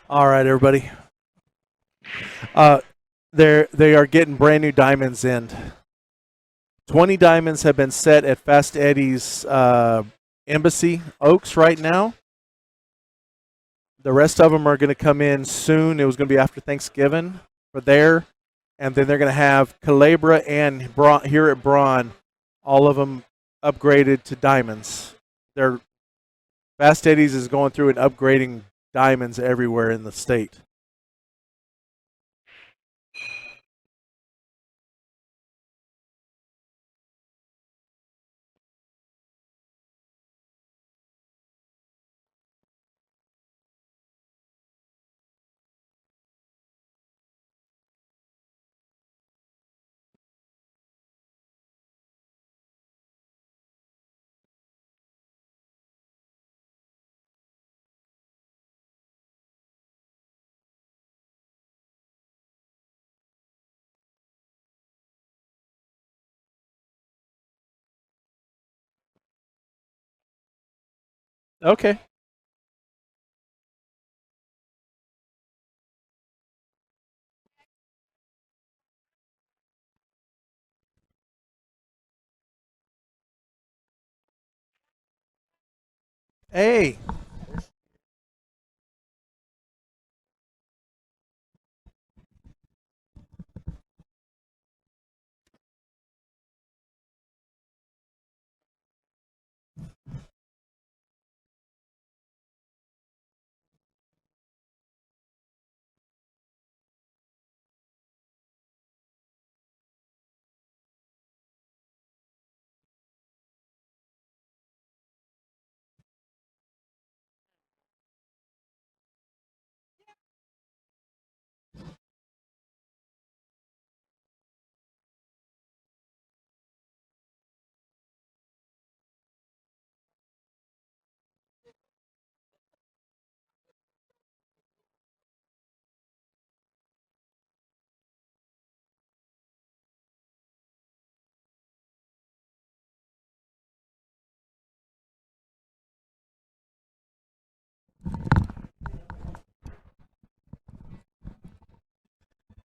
All right, everybody. Uh, they are getting brand new diamonds in. 20 diamonds have been set at Fast Eddie's Embassy Oaks right now. The rest of them are going to come in soon. It was going to be after Thanksgiving for there. And then they're going to have Calabria and here at Braun, all of them upgraded to diamonds. Their Fast Eddie's is going through and upgrading diamonds everywhere in the state. Okay. Hey.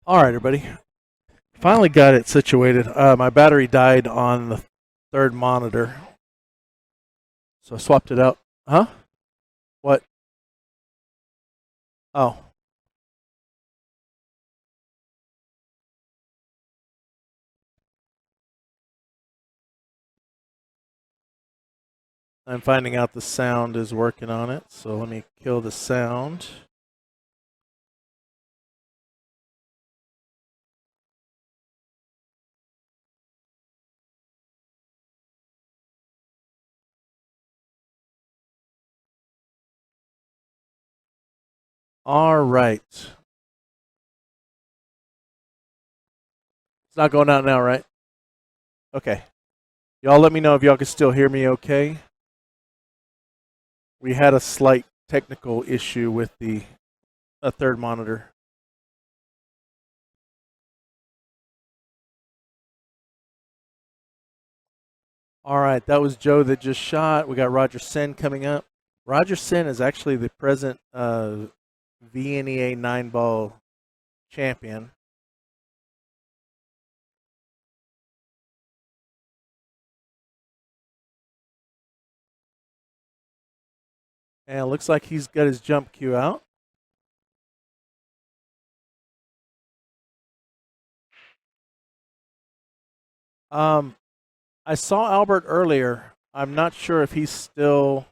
All right, everybody. Finally got it situated. My battery died on the third monitor, so I swapped it out. Huh? What? Oh. I'm finding out the sound is working on it, so let me kill the sound. All right. It's not going out now, right? Okay. Y'all let me know if y'all can still hear me okay. We had a slight technical issue with the third monitor. All right, that was Joe that just shot. We got Roger Senn coming up. Roger Senn is actually the present VNEA 9-ball champion. And it looks like he's got his jump cue out. I saw Albert earlier. I'm not sure if he's still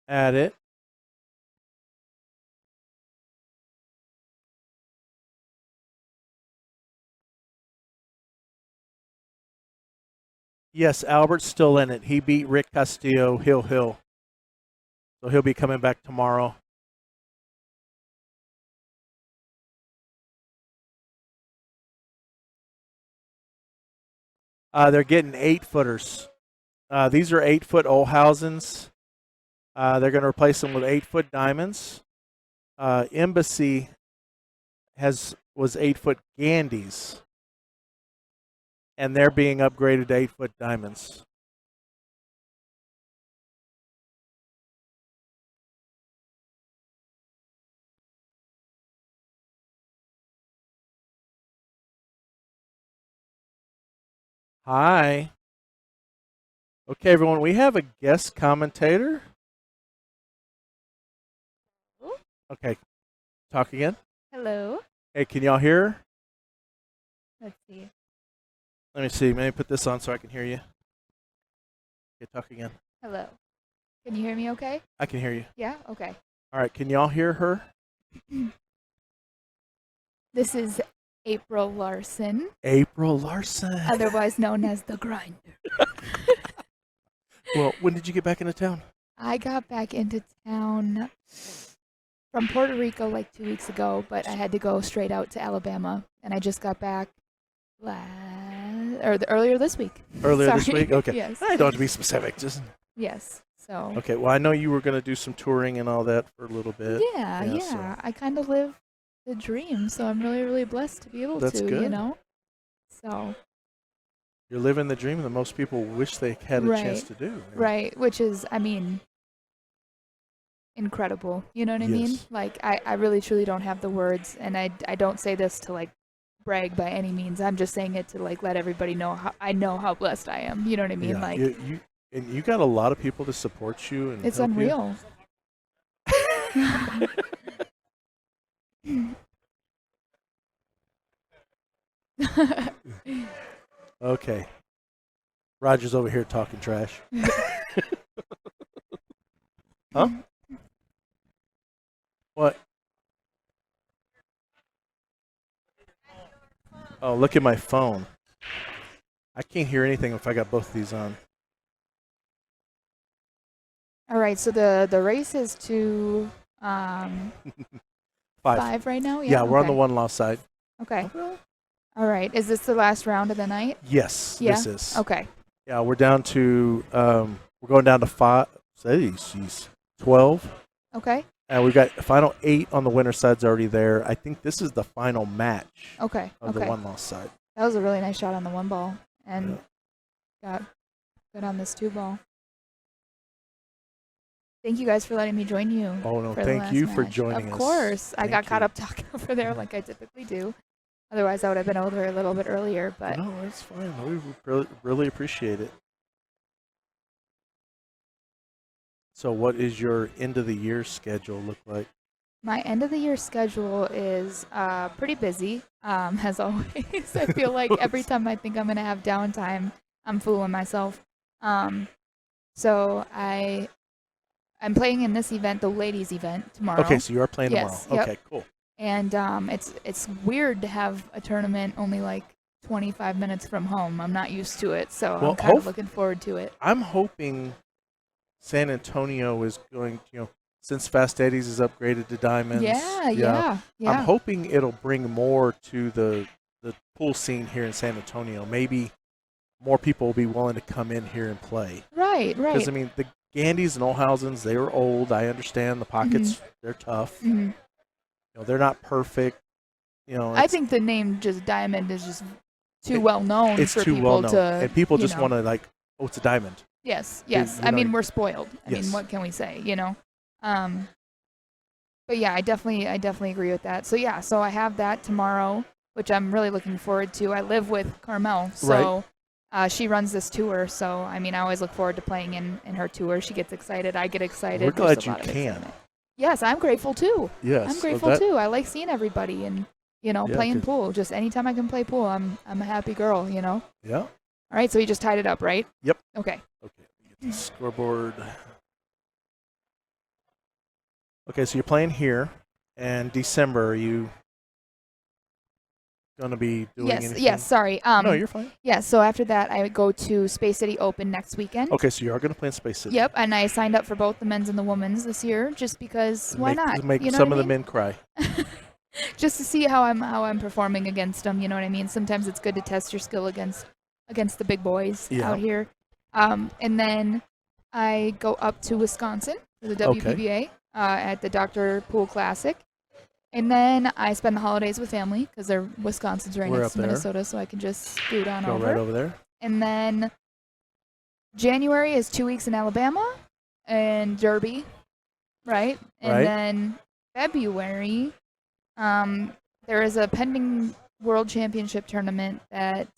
at it. Yes, Albert's still in it. He beat Rick Castillo, Hill. So he'll be coming back tomorrow. They're getting 8-footers. These are 8-foot Olhausens. They're going to replace them with 8-foot diamonds. Embassy was 8-foot Gandies, and they're being upgraded to 8-foot diamonds. Hi. Okay, everyone, we have a guest commentator. Okay, talk again. Hello. Hey, can y'all hear her? Let's see. Let me see. Let me put this on so I can hear you. Okay, talk again. Hello. Can you hear me okay? I can hear you. Yeah? Okay. All right, can y'all hear her? This is April Larson, April Larson. otherwise known as the Grinder. Well, when did you get back into town? I got back into town from Puerto Rico like 2 weeks ago, but I had to go straight out to Alabama, and I just got back earlier this week. Earlier this Sorry. week? Okay. Yes. I don't have to be specific. Just Yes. So. okay. Well, I know you were going to do some touring and all that for a little bit. Yeah. So. I kind of live the dream, so I'm really, really blessed to be able That's to, good. you know? So. You're living the dream that most people wish they had a chance to do. Right, which is, I mean, incredible. You know what I mean? Yes. Like, I really truly don't have the words, and I don't say this to, like, brag by any means. I'm just saying it to, like, let everybody know how blessed I am. You know what I mean? Yeah, Like, you got a lot of people to support you and it's help unreal. you. Okay. Roger's over here talking trash. Huh? What? Oh, look at my phone. I can't hear anything if I got both of these on. All right, so the race is to 5. 5 right now? Yeah, we're on okay. the one loss side. Okay. All right. Is this the last round of the night? Yes, Yeah? this is. Okay. Yeah, we're down to we're going down to 5. Jeez, 12. Okay. And we've got final 8 on the winner side's already there. I think this is the final match Okay. of the one loss side. That was a really nice shot on the 1 ball, and got good on this 2 ball. Thank you guys for letting me join you. Oh, no, for thank you match. for joining us. Of course. I got caught you. up talking over there like I typically do. Otherwise, I would have been over a little bit earlier. But No, that's fine. We really appreciate it. So what is your end of the year schedule look like? my end of the year schedule is pretty busy, as always. I feel like every time I think I'm going to have downtime, I'm fooling myself. So I'm playing in this event, the ladies event, tomorrow. Okay, so you are playing Yes, tomorrow. yep. Okay, cool. And it's weird to have a tournament only like 25 minutes from home. I'm not used to it, so Well, I'm kind of looking forward to it. I'm hoping San Antonio is going, since Fast Eddie's is upgraded to diamonds. Yeah. I'm hoping it'll bring more to the pool scene here in San Antonio. Maybe more people will be willing to come in here and play. Right. Because, I mean, the Gandys and Olhausens, they were old. I understand the pockets, they're tough. Mm-hmm. They're not perfect. I think the name just diamond is just too well known it's for too people well known. to. And people just want to oh, it's a diamond. Yes. you know, we're spoiled. I Yes. mean, what can we say? But yeah, I definitely agree with that. So yeah, so I have that tomorrow, which I'm really looking forward to. I live with Carmel, so she runs this tour. So I mean, I always look forward to playing in her tour. She gets excited. I get excited. We're glad There's a you lot of can. excitement. Yes, I'm grateful too. Yes. I'm grateful too. I like seeing everybody and Yeah, playing pool. Just anytime I can play pool, I'm a happy girl. Yeah. All right, so you just tied it up, right? Yep. Okay. Okay, let me get the scoreboard. Okay, so you're playing here, and December, are you going to be doing anything? Yes, sorry. No, you're fine. Yeah, so after that, I go to Space City Open next weekend. Okay, so you are going to play in Space City. Yep, and I signed up for both the men's and the women's this year, just because why not? Make You know some what of I the mean? men cry. Just to see how I'm performing against them. You know what I mean? Sometimes it's good to test your skill against the big boys out here. And then I go up to Wisconsin for the WPBA at the Dr. Pool Classic. And then I spend the holidays with family because they're Wisconsin's right We're next up to there. Minnesota, so I can just scoot on Go over. right over there. And then January is 2 weeks in Alabama and Derby, right? And Right. then February, there is a pending World Championship tournament that.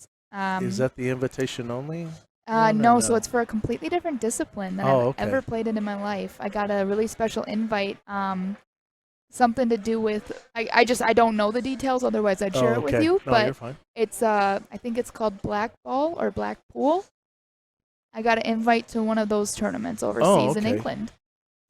Is that the invitation only? No, so it's for a completely different discipline than I've okay. ever played in my life. I got a really special invite. Something to do with I don't know the details, otherwise I'd share it with you. No, but you're fine. it's I think it's called Black Ball or Black Pool. I got an invite to one of those tournaments overseas in England.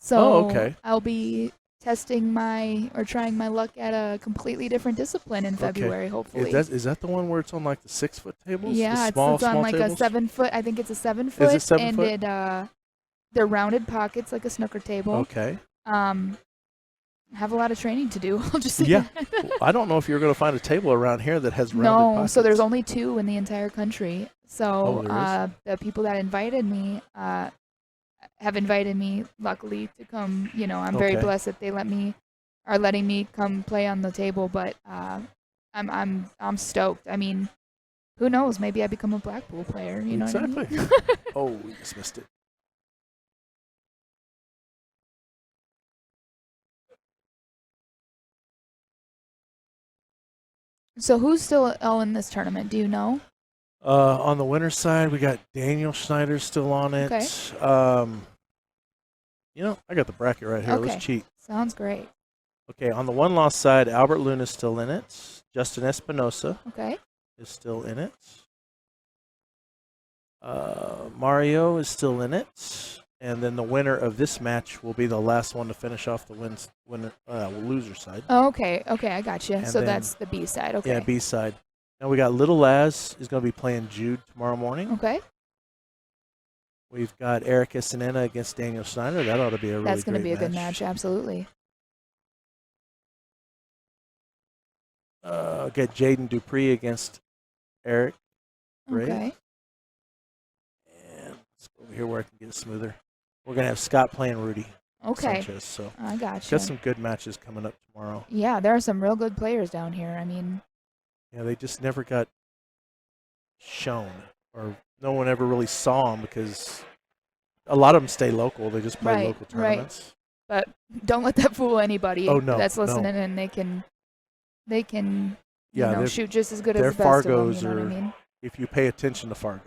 So I'll be testing trying my luck at a completely different discipline in February, hopefully. Is that the one where it's on like the 6-foot tables? Yeah, it's on like tables? a 7 foot. I think it's a 7 foot. Is it 7 and foot? They're rounded pockets like a snooker table. Okay. I have a lot of training to do. I'll just say Yeah. that. I don't know if you're going to find a table around here that has rounded pockets. So there's only 2 in the entire country. So there is? the people that invited me have invited me, luckily, to come. I'm very blessed that they are letting me come play on the table. But I'm stoked. I mean, who knows? Maybe I become a Blackpool player. You know what I mean? Oh, we just missed it. So who's still all in this tournament? Do you know? On the winner's side, we got Daniel Schneider still on it. Okay. I got the bracket right here. Okay. Let's cheat. Sounds great. Okay, on the one-loss side, Albert Luna's still in it. Justin Espinosa is still in it. Mario is still in it. And then the winner of this match will be the last one to finish off the loser side. Oh, okay. Okay, I got you. And so then- that's the B side. Okay. Yeah, B side. Now we got Little Laz is going to be playing Jude tomorrow morning. Okay. We've got Eric Senna against Daniel Schneider. That ought to be a really That's going to be a great good match. Absolutely. Get Jaden Dupree against Eric. Gray. Okay. And let's go over here where I can get it smoother. We're going to have Scott playing Rudy Okay. Sanchez. So I got you. got some good matches coming up tomorrow. Yeah, there are some real good players down here. I mean, Yeah, they just never got shown, or no one ever really saw them because a lot of them stay local. They just play local tournaments. but don't let that fool anybody that's no. listening, and they can Yeah, shoot just as good as their the best of them. Fargos You know what I are- mean? If you pay attention to Fargo.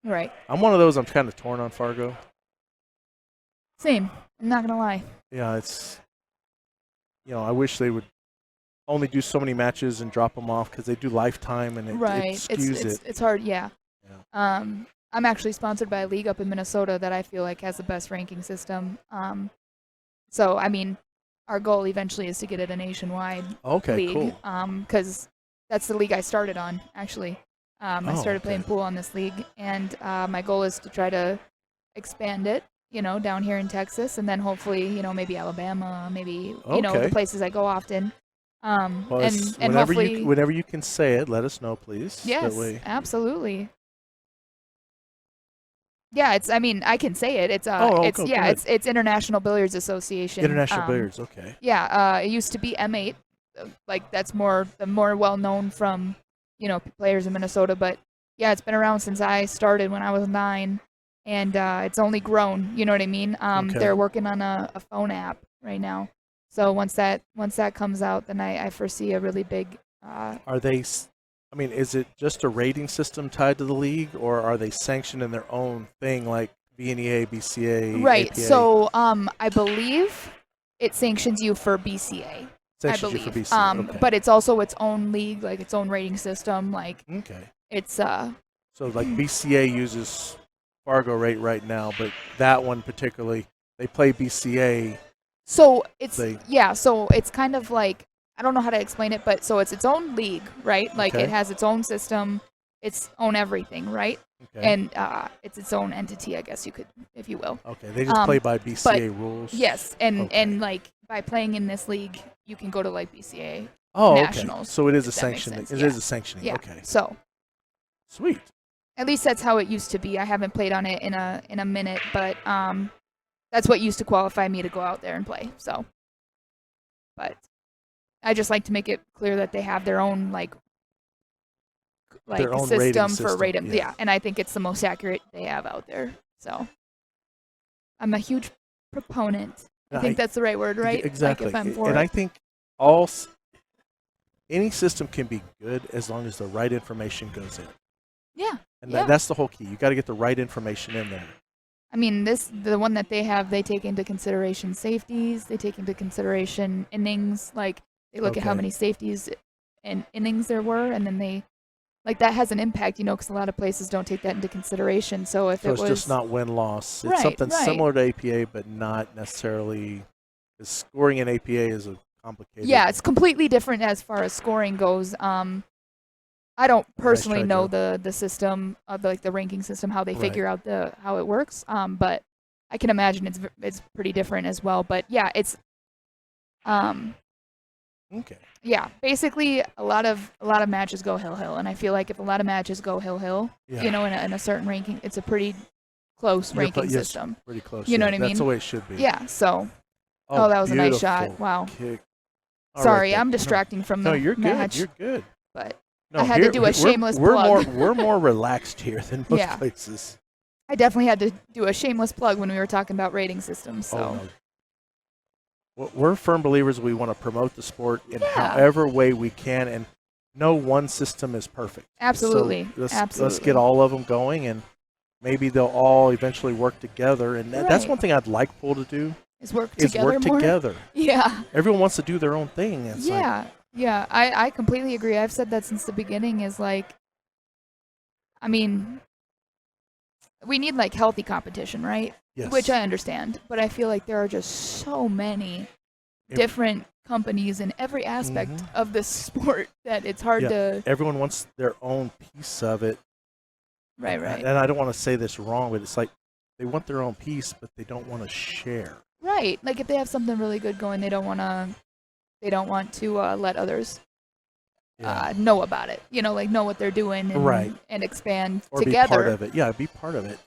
Right. I'm one of those. I'm kind of torn on Fargo. Same. I'm not gonna lie. Yeah, it's. I wish they would only do so many matches and drop them off because they do lifetime and it skews it. It's hard. Yeah. Yeah. I'm actually sponsored by a league up in Minnesota that I feel like has the best ranking system. So I mean, our goal eventually is to get it a nationwide league. Cool. Because that's the league I started on, actually. I started playing pool on this league, and my goal is to try to expand it, down here in Texas, and then hopefully, maybe Alabama, maybe, the places I go often. And hopefully, whenever you can say it, let us know, please. Yes, absolutely. Yeah, I can say it. It's it's International Billiards Association. International Billiards, okay. Yeah, it used to be M8. Like that's the more well known from players in Minnesota. But yeah, it's been around since I started when I was 9, and it's only grown. You know what I mean? They're working on a phone app right now. So once that comes out, then I foresee a really big. Are they? Is it just a rating system tied to the league, or are they sanctioned in their own thing like VNEA, BCA? Right. APA? So I believe it sanctions you for BCA. Sanctions you for BCA. Okay. But it's also its own league, like its own rating system. Like it's So like BCA uses Fargo rate right now, but that one particularly, they play BCA. So it's so it's kind of like, I don't know how to explain it, but so it's its own league, right? Like it has its own system, its own everything, right? Okay. And it's its own entity, I guess you could, if you will. Okay, they just play by BCA rules. Yes, and like by playing in this league, you can go to like BCA nationals. Okay. So it is a sanction. It is a sanctioning. Yeah. Okay. So sweet. At least that's how it used to be. I haven't played on it in a minute, but that's what used to qualify me to go out there and play. So, but I just like to make it clear that they have their own like Their own rating system for rating. yeah. Yeah, and I think it's the most accurate they have out there. So I'm a huge proponent. I think that's the right word, right? Exactly. Like if I'm for and it. I think any system can be good as long as the right information goes in. Yeah. And yeah. that's the whole key. You got to get the right information in there. I mean, the one that they have, they take into consideration safeties. They take into consideration innings. Like they look at how many safeties and innings there were, and then they like that has an impact, because a lot of places don't take that into consideration. So if it's just not win-loss. It's something similar to APA, but not necessarily. Because scoring in APA is a complicated. Yeah, it's completely different as far as scoring goes. I don't personally know the system of the ranking system, how they figure out how it works. But I can imagine it's pretty different as well. But yeah, it's okay. Yeah, basically a lot of matches go hill, and I feel like if a lot of matches go hill, in a certain ranking, it's a pretty close ranking system. Pretty close. You know what I mean? That's the way it should be. Yeah. So. Oh, that was a nice shot. Wow. Kick. Sorry, I'm distracting from the No, you're match. good. You're good. But I had to do a shameless we're plug. We're more relaxed here than most places. I definitely had to do a shameless plug when we were talking about rating systems. So. We're firm believers. We want to promote the sport in however way we can, and no one system is perfect. Absolutely. So let's get all of them going, and maybe they'll all eventually work together. And that's one thing I'd like Pool to do. Is work together. Yeah. Everyone wants to do their own thing. It's yeah. I completely agree. I've said that since the beginning. Is like, I mean, we need like healthy competition, right? Yes. Which I understand, but I feel like there are just so many different companies in every aspect of this sport that it's hard to. Everyone wants their own piece of it. Right. And I don't want to say this wrong, but it's like they want their own piece, but they don't want to share. Right. Like if they have something really good going, they don't want to let others know about it. Like know what they're doing and expand or together. Be part of it. Yeah, be part of it.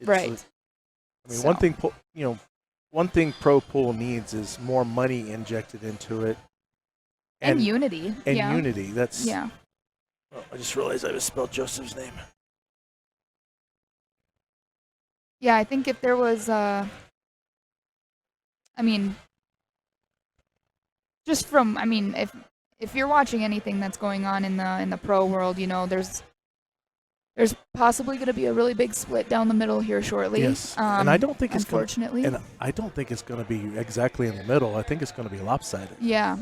One thing pro pool needs is more money injected into it. And unity. And unity. That's Oh, I just realized I misspelled Joseph's name. Yeah, I think if there was if you're watching anything that's going on in the pro world, there's possibly going to be a really big split down the middle here shortly. Yes, and I don't think unfortunately, I don't think it's going to be exactly in the middle. I think it's going to be lopsided. Yeah.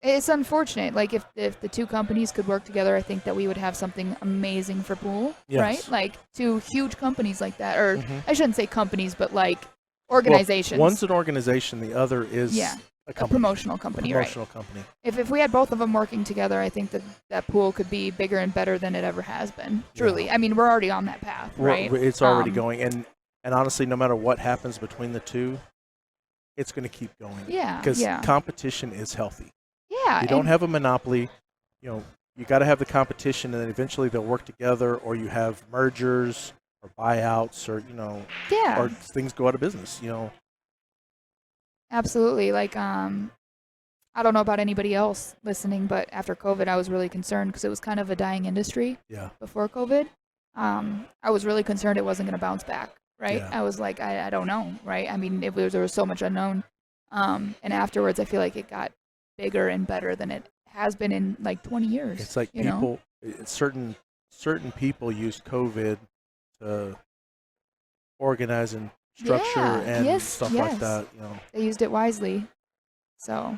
It's unfortunate. Like if the two companies could work together, I think that we would have something amazing for pool, right? Like two huge companies like that, or I shouldn't say companies, but like organizations. Well, one's an organization, the other is a promotional company, company. If we had both of them working together, I think that pool could be bigger and better than it ever has been. Truly, yeah. I mean, we're already on that path, right? It's already going, and honestly, no matter what happens between the two, it's going to keep going. Yeah, because competition is healthy. Yeah, you don't have a monopoly. You got to have the competition, and then eventually they'll work together, or you have mergers or buyouts, or or things go out of business. Absolutely. Like, I don't know about anybody else listening, but after COVID, I was really concerned because it was kind of a dying industry. Yeah. Before COVID, I was really concerned it wasn't going to bounce back. Right. Yeah. I was like, I don't know. Right. I mean, there was so much unknown. And afterwards, I feel like it got bigger and better than it has been in like 20 years. It's like certain people use COVID to organize and structure and stuff like that. They used it wisely. So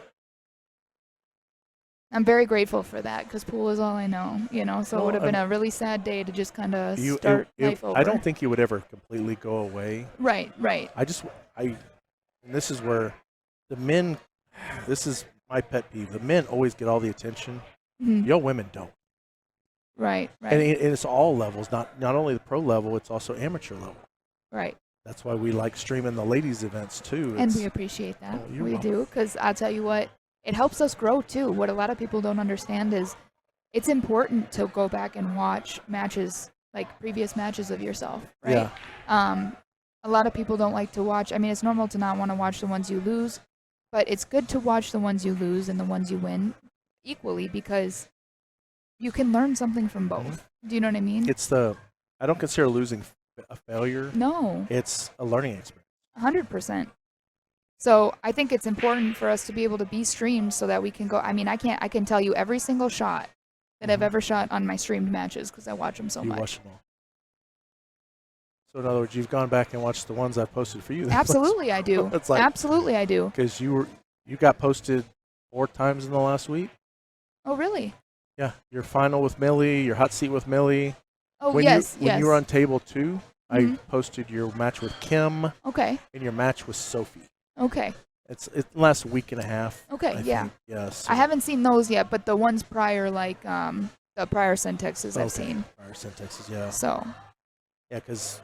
I'm very grateful for that because pool is all I know. So it would have been a really sad day to just kind of start life over. I don't think it would ever completely go away. Right. And this is where the men, this is my pet peeve. The men always get all the attention. Mm-hmm. Y'all women don't. Right. And it's all levels, not only the pro level, it's also amateur level. Right. That's why we like streaming the ladies' events too. And we appreciate that. We do, because I'll tell you what, it helps us grow too. What a lot of people don't understand is it's important to go back and watch matches, like previous matches of yourself, right? Yeah. A lot of people don't like to watch. I mean, it's normal to not want to watch the ones you lose, but it's good to watch the ones you lose and the ones you win equally because you can learn something from both. Do you know what I mean? I don't consider losing a failure. No, It's a learning experience. 100%. So I think it's important for us to be able to be streamed so that we can go. I mean, I can tell you every single shot that I've ever shot on my streamed matches because I watch them so You much. watch them all. So in other words, you've gone back and watched the ones I posted for you. Absolutely, I do. It's like, Absolutely, I do. because you got posted 4 times in the last week. Oh, really? Yeah, your final with Millie, your hot seat with Millie. Oh, When yes, when you were on table 2, I Mhm. posted your match with Kim Okay. and your match with Sophie. Okay. It's last week and a half. Okay. I Yeah. think. Yeah. So I haven't seen those yet, but the ones prior, like the prior CenTexes, I've okay. seen. Our CenTexes, yeah. So. Yeah, because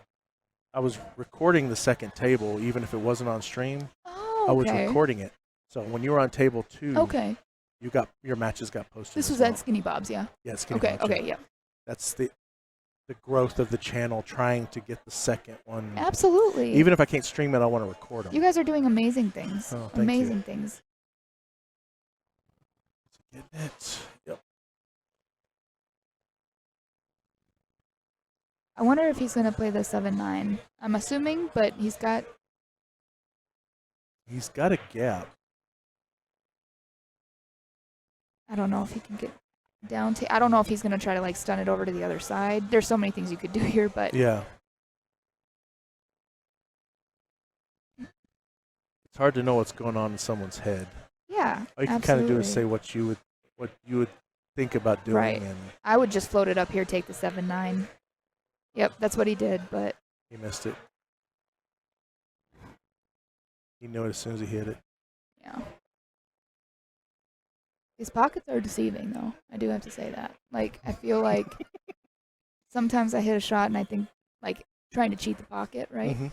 I was recording the second table, even if it wasn't on stream. Oh, I was okay. recording it. So when you were on table 2, Okay. your matches got posted. This as was well. at Skinny Bob's, yeah. Yeah, Skinny Okay. Bob's, yeah. Okay. Yeah. That's the growth of the channel, trying to get the second one. Absolutely. Even if I can't stream it, I want to record them. You guys are doing amazing things. Oh, thank Amazing you. things. Getting it. Yep. I wonder if he's gonna play the 7-9. I'm assuming, but he's got. He's got a gap. I don't know if he can get down to. I don't know if he's gonna try to like stun it over to the other side. There's so many things you could do here, but Yeah. It's hard to know what's going on in someone's head. yeah. All you can kind of do is absolutely. say what you would think about doing, Right. and I would just float it up here, take the 7-9. Yep, that's what he did, but he missed it. He knew it as soon as he hit it. yeah. His pockets are deceiving, though. I do have to say that. Like, I feel like sometimes I hit a shot and I think, like, trying to cheat the pocket, right? Mhm.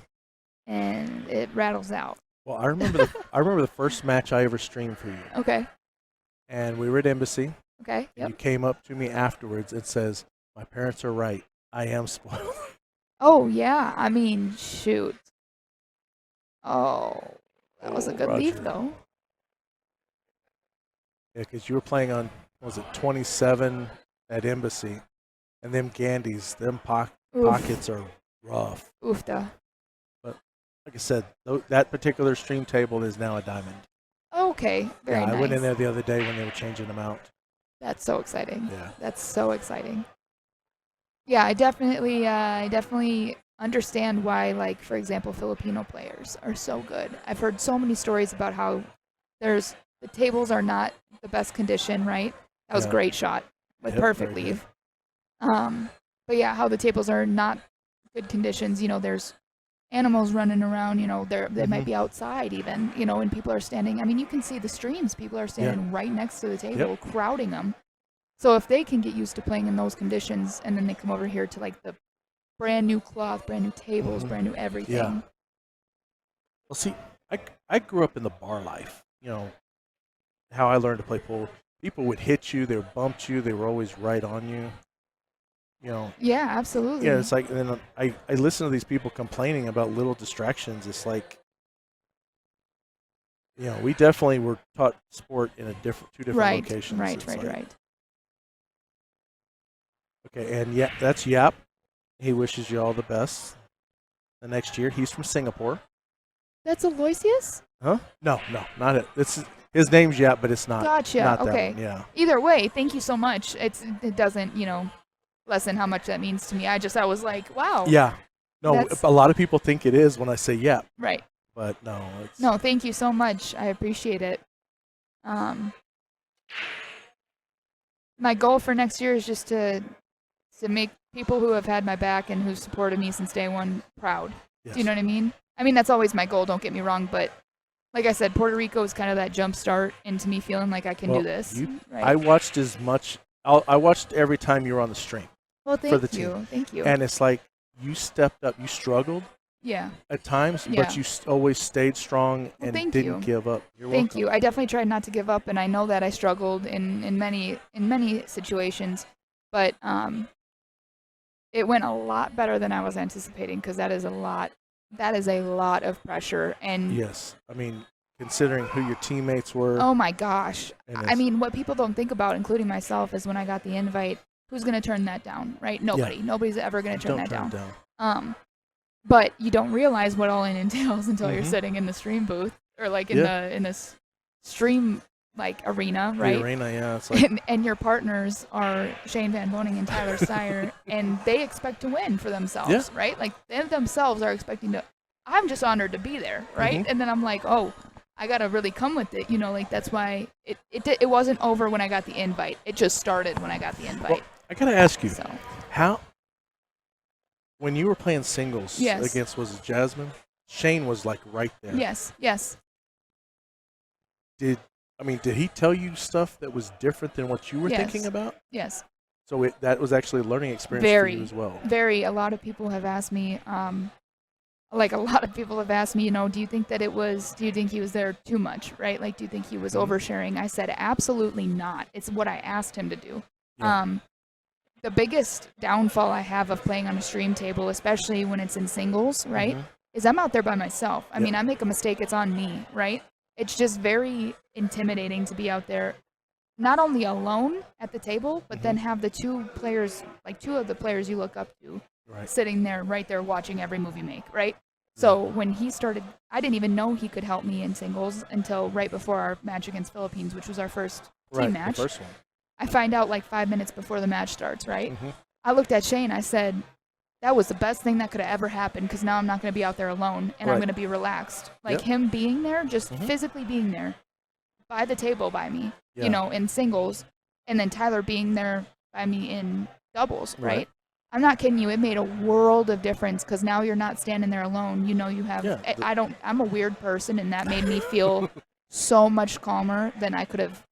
And it rattles out. Well, I remember the first match I ever streamed for you, Okay. and we were at Embassy, Okay. and you Yep. came up to me afterwards and says, "My parents are right. I am spoiled." Oh, yeah. I mean, shoot. Oh, that was a good leaf, Roger. though. Yeah, because you were playing on, what was it, 27 at Embassy, and them Gandys, them pockets are rough. Oofda. Like I said, that particular stream table is now a diamond. Okay. Very Yeah, nice. I went in there the other day when they were changing them out. That's so exciting. Yeah. That's so exciting. Yeah, I definitely understand why, like, for example, Filipino players are so good. I've heard so many stories about how the tables are not the best condition, right? That was a Yeah. great shot with Yep, perfect very good. leave. But yeah, how the tables are not good conditions. You know, there's animals running around. You know, they might Mhm. be outside even. You know, and people are standing. I mean, you can see the streams. People are standing right next to the table, crowding them. So if they can get used to playing in those conditions, and then they come over here to like the brand new cloth, brand new tables, Mhm. brand new everything. Yeah. Well, see, I grew up in the bar life. You know, how I learned to play pool. People would hit you, they would bump you, they were always right on you. You know, Yeah, absolutely. yeah, it's like, and then I listen to these people complaining about little distractions. It's like, you know, we definitely were taught sport in two different right, locations. right, It's right, like, right. Okay, and yeah, that's Yap. He wishes you all the best the next year. He's from Singapore. That's Aloysius? Huh? No, not it. His name's Yap, but it's not. Gotcha. Not Okay. that one. Yeah. Either way, thank you so much. It doesn't, you know, lessen how much that means to me. I was like, wow. Yeah. No, That's- a lot of people think it is when I say Yap, Right. but no. It's, No, thank you so much. I appreciate it. My goal for next year is just to make people who have had my back and who've supported me since day one proud. Yes. Do you know what I mean? I mean, that's always my goal, don't get me wrong, but like I said, Puerto Rico is kind of that jump start into me feeling like I can Well, do this. Right? I watched as much. I watched every time you were on the stream, well, for the thank you. team. Thank you. and it's like you stepped up. You struggled yeah. at times, Yeah. but you always stayed strong Well, and thank didn't you. give up. You're Thank welcome. you. I definitely tried not to give up, and I know that I struggled in many situations, but it went a lot better than I was anticipating because that is a lot of pressure, and Yes, I mean, considering who your teammates were. Oh my gosh. And I mean, what people don't think about, including myself, is when I got the invite, who's going to turn that down, right? Nobody. Yeah. Nobody's ever going to turn that Don't down. turn it down. But you don't realize what all it entails until you're Mhm. sitting in the stream booth or like in this stream like arena, right? The arena, yeah. It's like, And your partners are Shane Van Boning and Tyler Steyer, and they expect to win for themselves, Yeah. right? Like they themselves are expecting to. I'm just honored to be there, right? Mhm. And then I'm like, oh, I gotta really come with it, like that's why it wasn't over when I got the invite. It just started when I got the invite. well, I gotta ask you, So how when you were playing singles Yes. against, was it Jasmine? Shane was like right there. yes. Did he tell you stuff that was different than what you were Yes. thinking about? Yes. So that was actually a learning experience Very. for you as well. A lot of people have asked me, do you think he was there too much, right? Like, do you think he was Mhm. oversharing? I said, absolutely not. It's what I asked him to do. Yeah. The biggest downfall I have of playing on a stream table, especially when it's in singles, right, Mhm. is I'm out there by myself. I Yep. mean, I make a mistake, it's on me, right? It's just very intimidating to be out there not only alone at the table, but then have the two of the players you look up to Right. sitting there right there watching every move you make, right? So when he started, I didn't even know he could help me in singles until right before our match against Philippines, which was our first Right. team match. The first one. I find out like 5 minutes before the match starts, right? Mhm. I looked at Shane, I said, that was the best thing that could have ever happened because now I'm not going to be out there alone and I'm Right. going to be relaxed. Like Yep. him being there, just Mhm. physically being there by the table by me, Yeah. in singles, and then Tyler being there by me in doubles, right? Right. I'm not kidding you. It made a world of difference because now you're not standing there alone. You have. Yeah, I'm a weird person, and that made me feel so much calmer than I could have.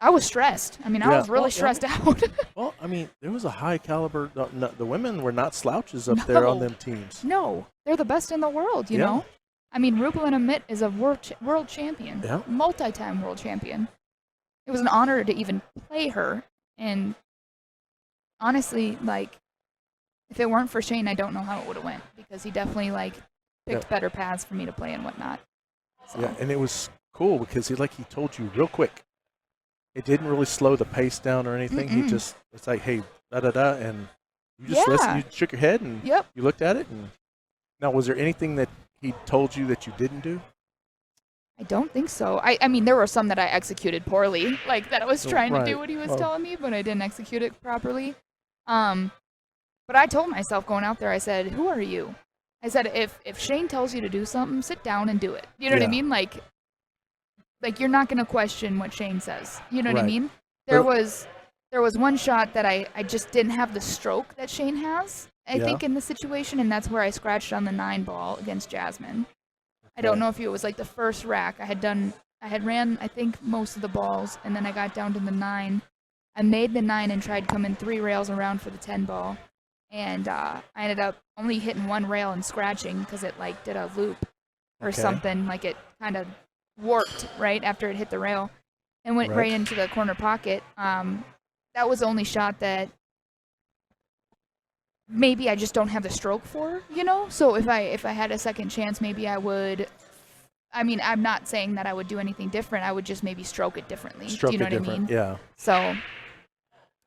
I was stressed. I mean, I Yeah. was really Well, stressed out. Well, I mean, there was a high caliber. The women were not slouches up there on No. them teams. No, they're the best in the world. You Yeah. know. I mean, Rubelin Amit is a world champion, Yeah. multi-time world champion. It was an honor to even play her, and honestly, like, if it weren't for Shane, I don't know how it would have went because he definitely picked Yeah. better paths for me to play and whatnot. So. Yeah, and it was cool because he told you real quick. It didn't really slow the pace down or anything. Mm-mm. It's like, hey, da da da, and you just listened. You shook your head and Yep. you looked at it. And now, was there anything that he told you that you didn't do? I don't think so. I mean, there were some that I executed poorly, like that I was trying to Right. do what he was Well- telling me, but I didn't execute it properly. But I told myself going out there, I said, "Who are you?" I said, "If Shane tells you to do something, sit down and do it." You know what I Yeah. mean? Like you're not gonna question what Shane says. You know what I Right. mean? There Well- was one shot that I just didn't have the stroke that Shane has. I Yeah. think in the situation, and that's where I scratched on the 9 ball against Jasmine. I don't Okay. know if it was like the first rack. I had ran, I think, most of the balls, and then I got down to the 9. I made the 9 and tried coming 3 rails around for the 10 ball, and I ended up only hitting 1 rail and scratching because it did a loop or Okay. something. Like it kind of warped right after it hit the rail and went Right. right into the corner pocket. That was the only shot that maybe I just don't have the stroke for, So if I had a second chance, maybe I would. I mean, I'm not saying that I would do anything different. I would just maybe stroke it differently. Stroke do you know it what different. I mean? Yeah. So,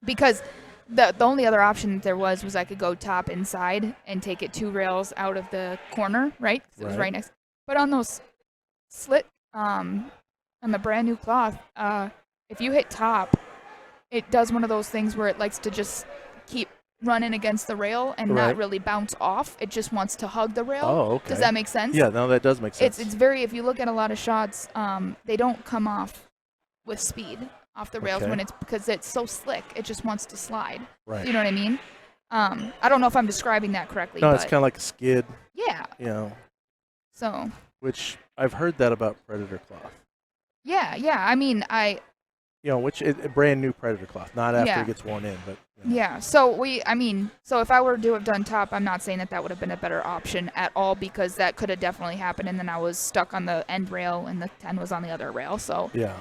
because the only other option that there was I could go top inside and take it 2 rails out of the corner, right? 'Cause it was Right. right next. But on those slit, on the brand new cloth, if you hit top, it does one of those things where it likes to just keep running against the rail and Right. not really bounce off. It just wants to hug the rail. Oh, okay. Does that make sense? Yeah, no, that does make sense. It's very, if you look at a lot of shots, they don't come off with speed off the rails Okay. when it's because it's so slick. It just wants to slide. right. You know what I mean? I don't know if I'm describing that correctly. No, but it's kind of like a skid, yeah. So which I've heard that about Predator cloth. yeah. I mean, Which is a brand new Predator cloth, not after Yeah. it gets worn in, but yeah. So if I were to have done top, I'm not saying that would have been a better option at all because that could have definitely happened, and then I was stuck on the end rail and the 10 was on the other rail. So yeah.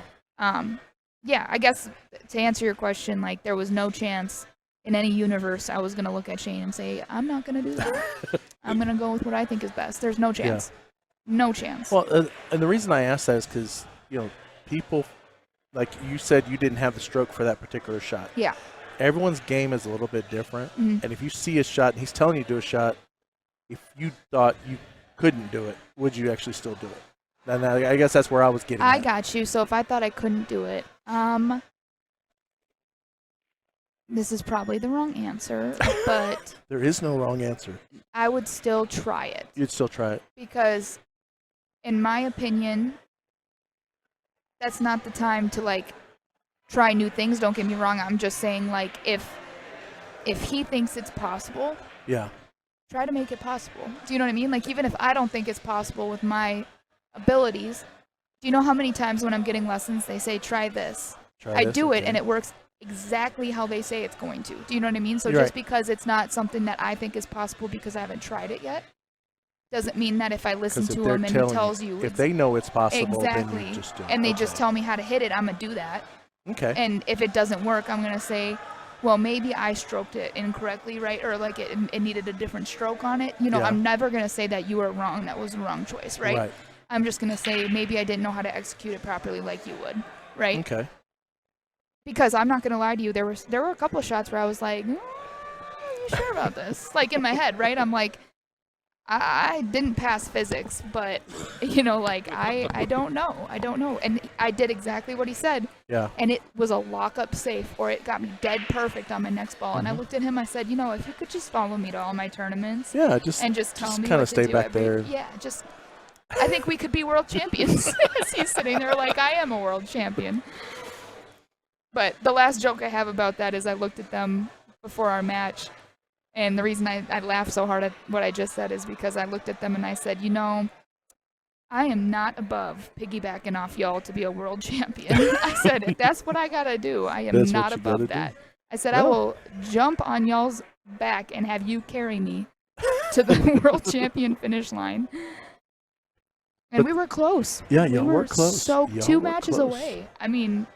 yeah, I guess to answer your question, there was no chance in any universe I was gonna look at Shane and say, I'm not gonna do that. I'm gonna go with what I think is best. There's no chance. No chance. Well, and the reason I asked that is because people, like you said, you didn't have the stroke for that particular shot. Yeah. Everyone's game is a little bit different, Mhm. and if you see a shot and he's telling you to do a shot, if you thought you couldn't do it, would you actually still do it? And I guess that's where I was getting I at. got you. So if I thought I couldn't do it, this is probably the wrong answer, but There is no wrong answer. I would still try it You'd still try it. because, in my opinion, that's not the time to like try new things. Don't get me wrong. I'm just saying, like, if he thinks it's possible, Yeah. try to make it possible. Do you know what I mean? Like, even if I don't think it's possible with my abilities, do you know how many times when I'm getting lessons they say try this? I do it and it works exactly how they say it's going to. Do you know what I mean? So You're just right. because it's not something that I think is possible because I haven't tried it yet, doesn't mean that if I listen 'Cause if to they're him and he telling tells you if they know it's possible, exactly, then you just do it. and they Okay. just tell me how to hit it, I'm gonna do that. Okay. And if it doesn't work, I'm gonna say, well, maybe I stroked it incorrectly, right? Or like it needed a different stroke on it. You know, Yeah. I'm never gonna say that you were wrong. That was the wrong choice, right? Right. I'm just gonna say maybe I didn't know how to execute it properly, like you would, right? Okay. Because I'm not gonna lie to you, there were a couple of shots where I was like, are you sure about this? Like in my head, right? I'm like, I didn't pass physics, but like I don't know. I don't know. And I did exactly what he said. Yeah. And it was a lock-up safe, or it got me dead perfect on my next ball. And I looked at him, I said, if you could just follow me to all my tournaments Yeah. and just tell me kind what of stay to do back every, there. yeah, just I think we could be world champions. As he's sitting there like, I am a world champion. But the last joke I have about that is I looked at them before our match, and the reason I laughed so hard at what I just said is because I looked at them and I said, I am not above piggybacking off y'all to be a world champion. I said, if that's what I gotta do, I am That's not what you gotta above that. do. I said, I No. will jump on y'all's back and have you carry me to the world champion finish line. And But- we were close. Yeah, we y'all were were close. So Y'all 2 were matches close. away. I mean,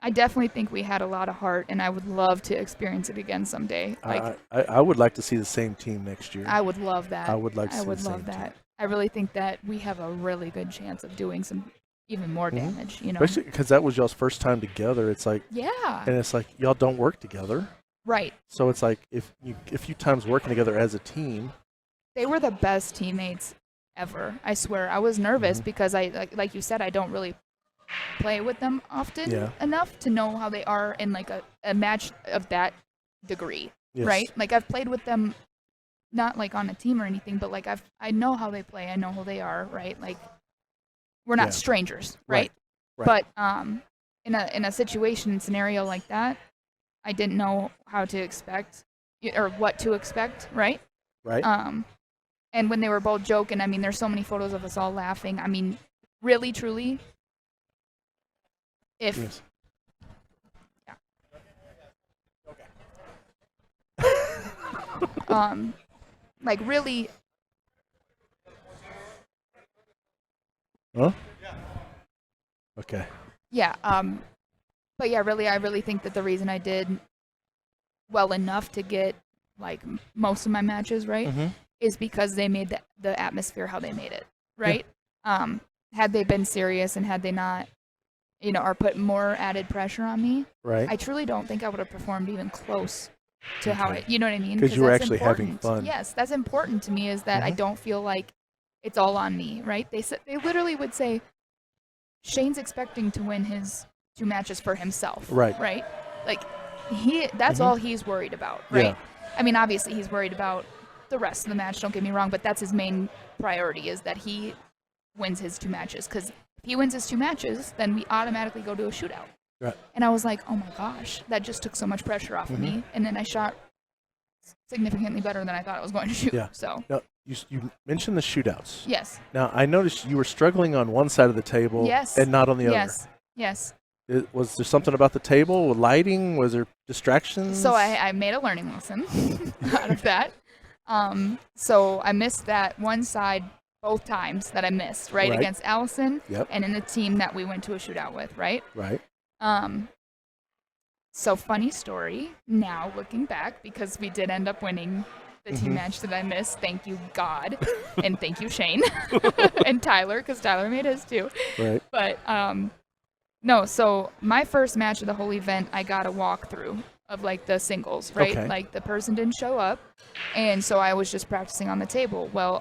I definitely think we had a lot of heart, and I would love to experience it again someday. Like, I would like to see the same team next year. I would love that. I would like to I see would the love same that. team. I really think that we have a really good chance of doing some even more Mhm. damage. Especially because that was y'all's first time together. It's like, Yeah. and it's like y'all don't work together. Right. So it's like if you times working together as a team. They were the best teammates ever. I swear. I was nervous Mhm. because like you said, I don't really play with them often Yeah. enough to know how they are in like a match of that degree. Yes. Right? Like I've played with them not like on a team or anything, but like I know how they play. I know who they are, right? Like we're not Yeah. strangers, Right. right? Right. But in a situation scenario like that, I didn't know how to expect or what to expect, right? Right. And when they were both joking, I mean, there's so many photos of us all laughing. I mean, really, truly, if Yes. like really, Huh? Okay. yeah, but yeah, really, I really think that the reason I did well enough to get like most of my matches right Mm-hmm. is because they made the atmosphere how they made it, right? Had they been serious and had they not, or put more added pressure on me, Right. I truly don't think I would have performed even close to how Okay. you know what I mean? 'Cause you were that's actually having important. fun. Yes, that's important to me is that I Mhm. don't feel like it's all on me, right? They literally would say, Shane's expecting to win his 2 matches for himself, Right. Right? Like that's Mhm. all he's worried about, right? Yeah. I mean, obviously he's worried about the rest of the match. Don't get me wrong, but that's his main priority is that he wins his 2 matches. Because if he wins his 2 matches, then we automatically go to a shootout. Right. And I was like, oh my gosh, that just took so much pressure off of Mhm. me. And then I shot significantly better than I thought I was going to shoot. Yeah. So Now you mentioned the shootouts. yes, Now I noticed you were struggling on one side of the table. Yes. And not on the yes, yes. other. Was there something about the table? Lighting? Was there distractions? So I made a learning lesson out of that. So I missed that one side both times that I missed, right? Right. Against Allison Yep. and in the team that we went to a shootout with, right? Right. So funny story now looking back because we did end up winning the team match that I missed. Thank you, God. And thank you, Shane. And Tyler, because Tyler made his too. Right. But, no, so my first match of the whole event, I got a walkthrough of, like, the singles, right? Okay. Like, the person didn't show up, and so I was just practicing on the table. Well,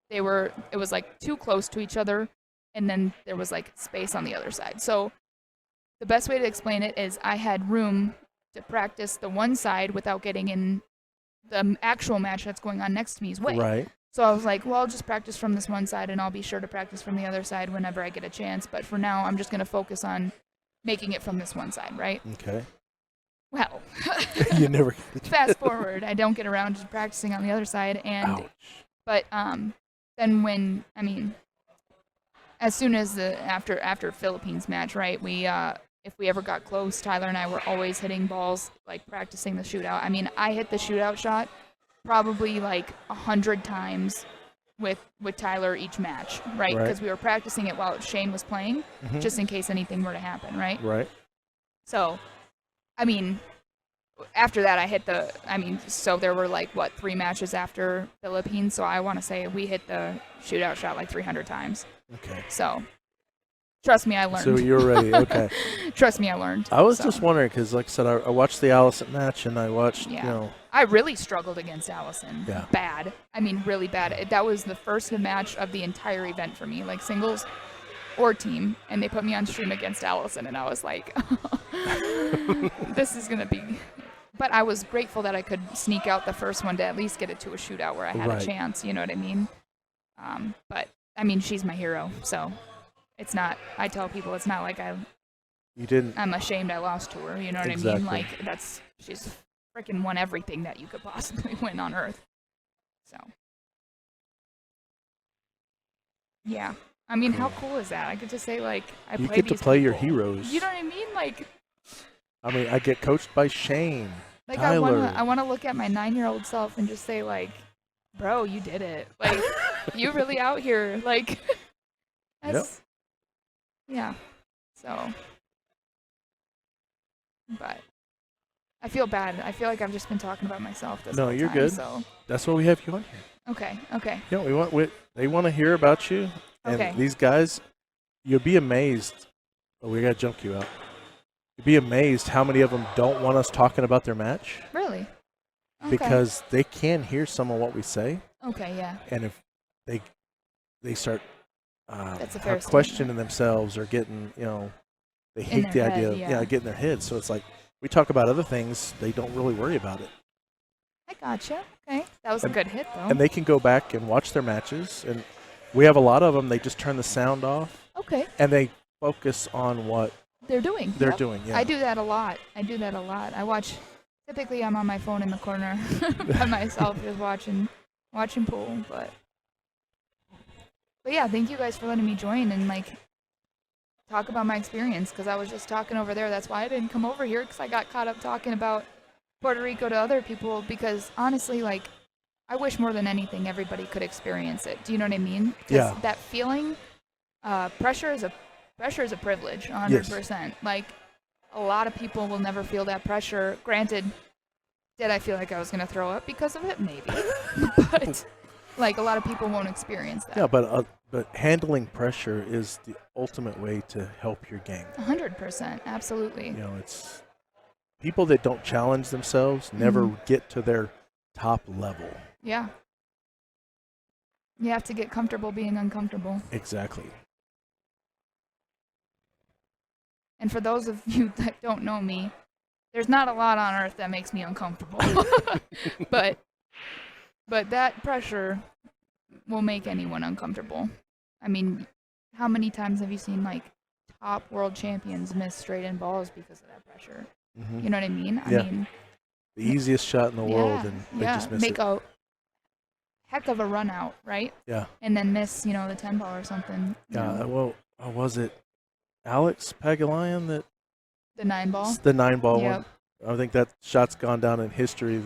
it was, like, too close to each other, and then there was, like, space on the other side. So the best way to explain it is I had room to practice the one side without getting in the actual match that's going on next to me's way. Right. So I was like, well, I'll just practice from this one side, and I'll be sure to practice from the other side whenever I get a chance. But for now, I'm just going to focus on making it from this one side, right? Okay. Well, You never. fast forward, I don't get around to practicing on the other side, and Ouch. but then as soon as after Philippines match, right? We if we ever got close, Tyler and I were always hitting balls, like practicing the shootout. I mean, I hit the shootout shot probably like 100 times with Tyler each match, right? Because we were practicing it while Shane was playing, just in case anything were to happen, right? Right. So, I mean, after that, so there were like, 3 matches after Philippines, so I want to say we hit the shootout shot like 300 times. Okay. So, trust me, I learned. So you're ready. Okay. Trust me, I learned. I was So, just wondering because, like I said, I watched the Allison match and I watched, I really struggled against Allison. Yeah. Bad. I mean, really bad. That was the first match of the entire event for me, like singles or team, and they put me on stream against Allison, and I was like, this is going to be... But I was grateful that I could sneak out the first one to at least get it to a shootout where I had a chance, you know what I mean? But, I mean, she's my hero, so it's not... I tell people it's not like I'm ashamed I lost to her, you know what I mean? Like, she's freaking won everything that you could possibly win on Earth. So, yeah. I mean, how cool is that? I get to say, like, you get to play your heroes. You know what I mean? Like, I mean, I get coached by Shane. Like, Tyler. I wanna look at my 9-year-old self and just say, like, bro, you did it. Like, you really out here. Like, that's, yeah. So, but I feel bad. I feel like I've just been talking about myself this whole time. No, you're good. So. That's why we have you on here. Okay. Yeah, they want to hear about you. And these guys, you'll be amazed. Oh, we got to jump you out. You'll be amazed how many of them don't want us talking about their match. Really? Okay. Because they can hear some of what we say. Okay, yeah. And if they start That's a fair questioning themselves or getting, they hate the idea of getting their head. So it's like we talk about other things, they don't really worry about it. I gotcha. Okay. That was a good hit, though. And they can go back and watch their matches. And we have a lot of them, they just turn the sound off. Okay. And they focus on what they're doing. Yeah. I do that a lot. I watch. Typically, I'm on my phone in the corner by myself, just watching pool. But yeah, thank you guys for letting me join and like talk about my experience because I was just talking over there. That's why I didn't come over here because I got caught up talking about Puerto Rico to other people. Because honestly, like, I wish more than anything everybody could experience it. Do you know what I mean? Because that feeling, pressure is a privilege, 100%. Yes. Like, a lot of people will never feel that pressure. Granted, did I feel like I was going to throw up because of it? Maybe. But, like, a lot of people won't experience that. Yeah, but handling pressure is the ultimate way to help your game. 100%. Absolutely. It's people that don't challenge themselves never get to their top level. Yeah. You have to get comfortable being uncomfortable. Exactly. And for those of you that don't know me, there's not a lot on earth that makes me uncomfortable. but that pressure will make anyone uncomfortable. I mean, how many times have you seen like top world champions miss straight in balls because of that pressure? Mm-hmm. You know what I mean? I mean, the easiest shot in the world, and they just miss make it. a heck of a run out, right? Yeah. And then miss, the 10 ball or something. Yeah. Well, was it Alex Pagulayan that the 9 ball? The 9 ball one. I think that shot's gone down in history.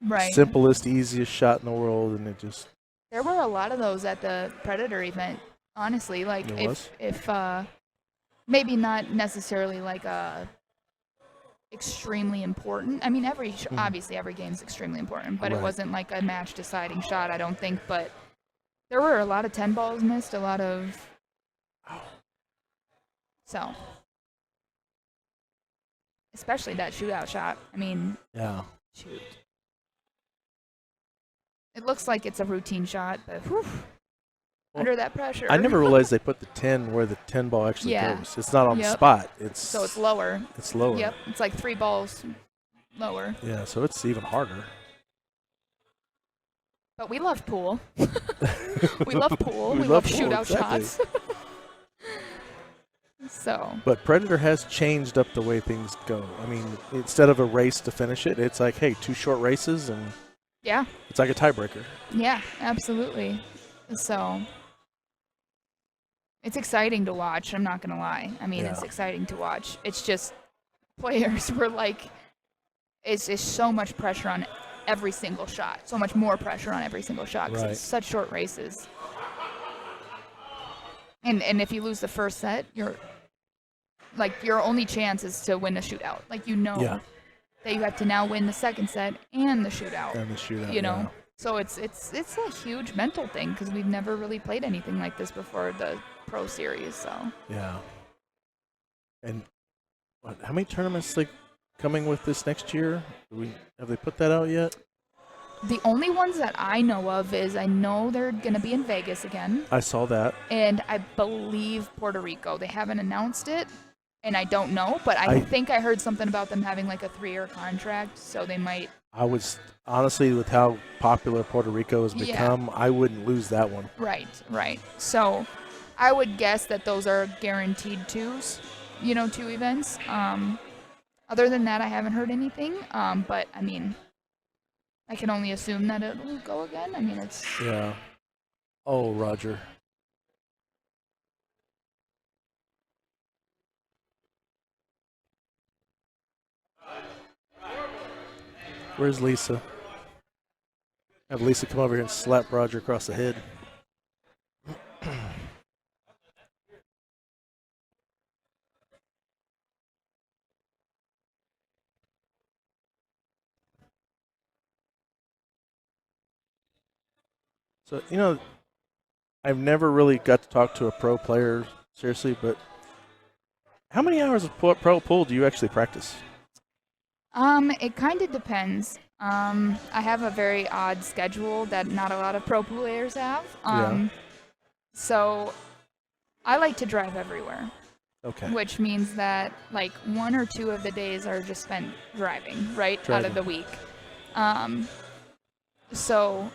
The simplest, easiest shot in the world, and it just. There were a lot of those at the Predator event. Honestly, like if maybe not necessarily like a extremely important. I mean, obviously every game's extremely important, but it Right. wasn't like a match deciding shot, I don't think. But there were a lot of 10 balls missed, a lot of. So. Especially that shootout shot. I mean, Yeah. shoot. It looks like it's a routine shot, but whew, under that pressure. I never realized they put the 10 where the 10 ball actually goes. It's not on the spot. So it's lower. It's lower. Yep. It's like 3 balls lower. Yeah, so it's even harder. But we love pool. We love pool. We love shootout shots. So. But Predator has changed up the way things go. I mean, instead of a race to finish it, it's like, hey, 2 short races and yeah, it's like a tiebreaker. Yeah, absolutely. So it's exciting to watch. I'm not gonna lie. I mean, it's exciting to watch. It's just players were like, it's so much pressure on every single shot. So much more pressure on every single shot because it's such short races. And if you lose the first set, your only chance is to win the shootout. Like that you have to now win the second set and the shootout. And the shootout, you know. So it's a huge mental thing because we've never really played anything like this before the Pro Series. So yeah. And how many tournaments like coming with this next year? Have they put that out yet? The only ones that I know of is I know they're going to be in Vegas again. I saw that. And I believe Puerto Rico. They haven't announced it, and I don't know, but I think I heard something about them having like a 3-year contract, so they might. I was honestly, with how popular Puerto Rico has become, I wouldn't lose that one. Right. So I would guess that those are guaranteed 2s, 2 events. Other than that, I haven't heard anything, but I mean, I can only assume that it will go again. I mean, it's. Yeah. Oh, Roger. Where's Lisa? Have Lisa come over here and slap Roger across the head. So, I've never really got to talk to a pro player, seriously, but how many hours of pro pool do you actually practice? It kind of depends. I have a very odd schedule that not a lot of pro players have. So I like to drive everywhere. Okay. Which means that like 1 or 2 of the days are just spent driving, right? Out of the week. So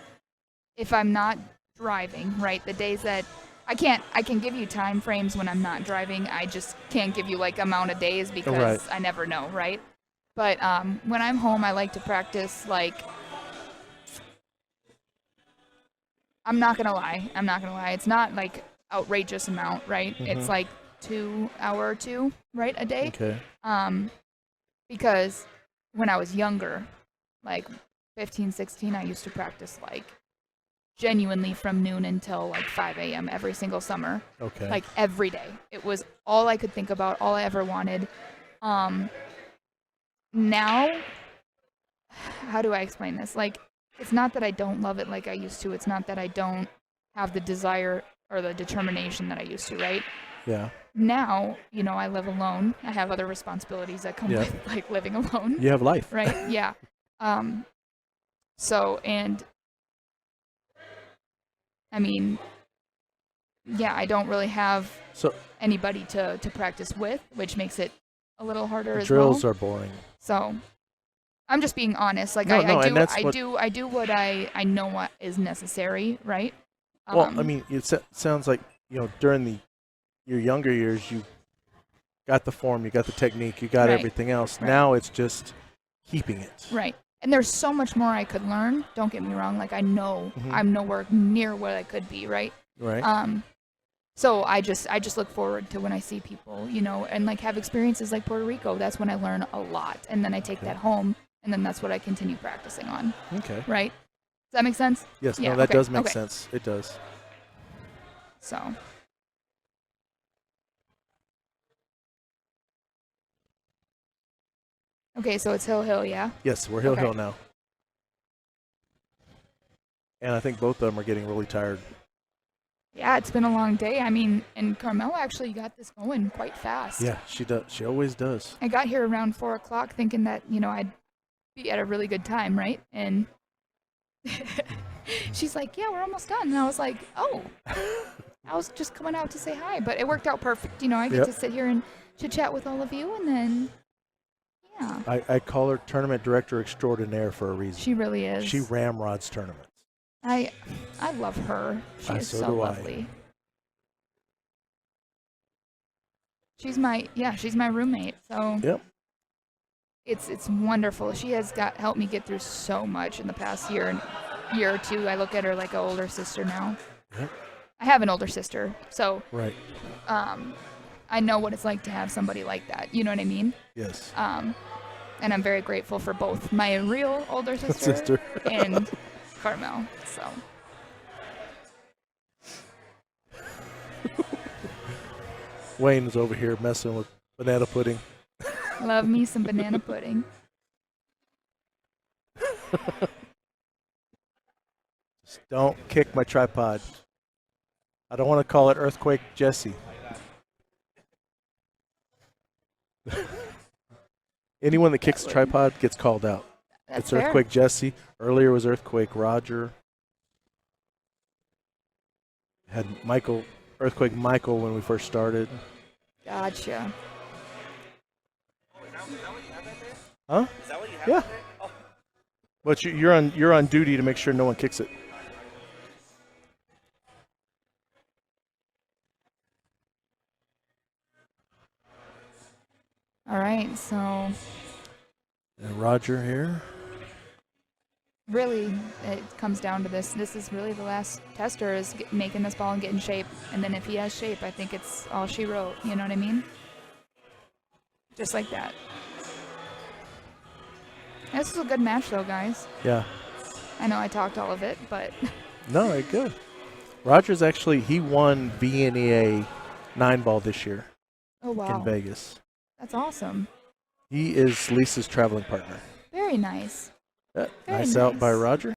if I'm not driving, right, the days that I can give you time frames when I'm not driving. I just can't give you like amount of days because I never know, right? But when I'm home, I like to practice like. I'm not gonna lie. It's not like outrageous amount, right? Mm-hmm. It's like 2 hour or 2, right, a day. Okay. Because when I was younger, like 15, 16, I used to practice like genuinely from noon until like 5 a.m. every single summer. Okay. Like every day. It was all I could think about, all I ever wanted. Now, how do I explain this? Like, it's not that I don't love it like I used to. It's not that I don't have the desire or the determination that I used to, right? Yeah. Now, I live alone. I have other responsibilities that come with like living alone. You have life. Right? Yeah. So, and I mean, yeah, I don't really have anybody to practice with, which makes it a little harder as well. Drills are boring. So, I'm just being honest. Like I do what I know what is necessary, right? Well, I mean, it sounds like during your younger years, you got the form, you got the technique, you got everything else. Right. Now it's just keeping it. Right. And there's so much more I could learn. Don't get me wrong. Like I know I'm nowhere near where I could be. Right. Right. So I just look forward to when I see people, and like have experiences like Puerto Rico. That's when I learn a lot, and then I take that home, and then that's what I continue practicing on. Okay. Right. Does that make sense? Yes. Yeah, no, that does make sense. It does. So. Okay, so it's Hill, yeah? Yes, we're Hill Okay. Hill now. And I think both of them are getting really tired. Yeah, it's been a long day. I mean, and Carmel actually got this going quite fast. Yeah, she does. She always does. I got here around 4 o'clock thinking that, I'd be at a really good time, right? And she's like, yeah, we're almost done. And I was like, oh, I was just coming out to say hi. But it worked out perfect. I get Yep. to sit here and chit-chat with all of you, and then, yeah. I call her tournament director extraordinaire for a reason. She really is. She ramrods tournaments. I love her. She is so so do I. lovely. She's my roommate. So Yep. it's wonderful. She has helped me get through so much in the past year or two. I look at her like an older sister now. Yep. I have an older sister, so Right. I know what it's like to have somebody like that. You know what I mean? Yes. And I'm very grateful for both my real older sister and Carmel. So Wayne is over here messing with banana pudding. love me some banana pudding. Just don't kick my tripod. I don't want to call it Earthquake Jesse. Anyone that kicks the tripod gets called out. That's It's fair. Earthquake Jesse. Earlier was Earthquake Roger. Had Earthquake Michael when we first started. Gotcha. Huh? Is that what you have? Yeah. There? Oh. But you're on duty to make sure no one kicks it. All right, so And Roger here. really it comes down to this. This is really the last tester is making this ball and getting shape. And then if he has shape, I think it's all she wrote. You know what I mean? Just like that. This is a good match though, guys. Yeah. I know I talked all of it, but No, good. Roger's actually, he won VNEA 9-ball this year oh wow. in Vegas. That's awesome. He is Lisa's traveling partner. Very nice. Yeah, Very nice out by nice. Roger.